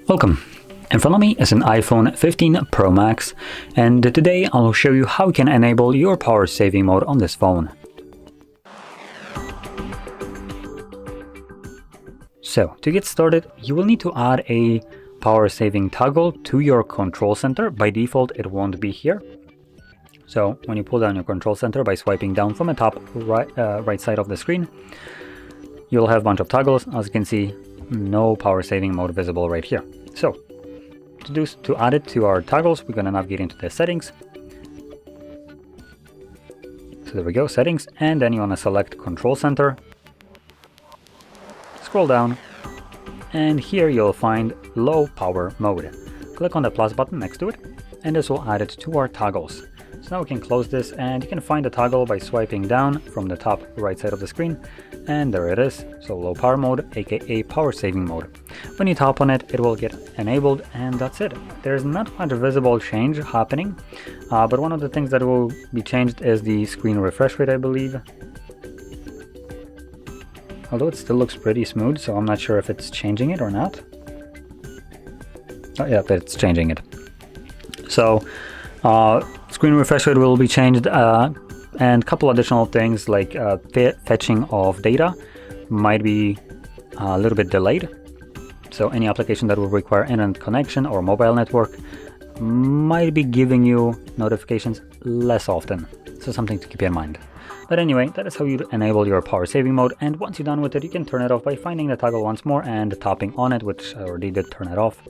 Welcome. In front of me is an iPhone 15 Pro Max, and today I'll show you how you can enable your power saving mode on this phone. So to get started, you will need to add a power saving toggle to your control center. By default, it won't be here. So when you pull down your control center by swiping down from the top right side of the screen, you'll have a bunch of toggles. As you can see, no power saving mode visible right here. So to add it to our toggles, we're going to navigate into the settings. So there we go, settings, and then you want to select control center. Scroll down, and here you'll find low power mode. Click on the plus button next to it, and this will add it to our toggles. So now we can close this, and you can find the toggle by swiping down from the top right side of the screen, and there it is. So low power mode, aka power saving mode. When you tap on it, it will get enabled, and that's it. There's not much visible change happening, but one of the things that will be changed is the screen refresh rate, I believe. Although it still looks pretty smooth, so I'm not sure if it's changing it or not. Oh yeah, it's changing it. So screen refresh rate will be changed, and a couple additional things like fetching of data might be a little bit delayed. So any application that will require internet connection or mobile network might be giving you notifications less often. So something to keep in mind. But anyway, that is how you enable your power saving mode, and once you're done with it, you can turn it off by finding the toggle once more and tapping on it, which I already did turn it off.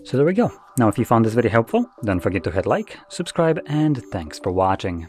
So there we go. Now if you found this video helpful, don't forget to hit like, subscribe, and thanks for watching.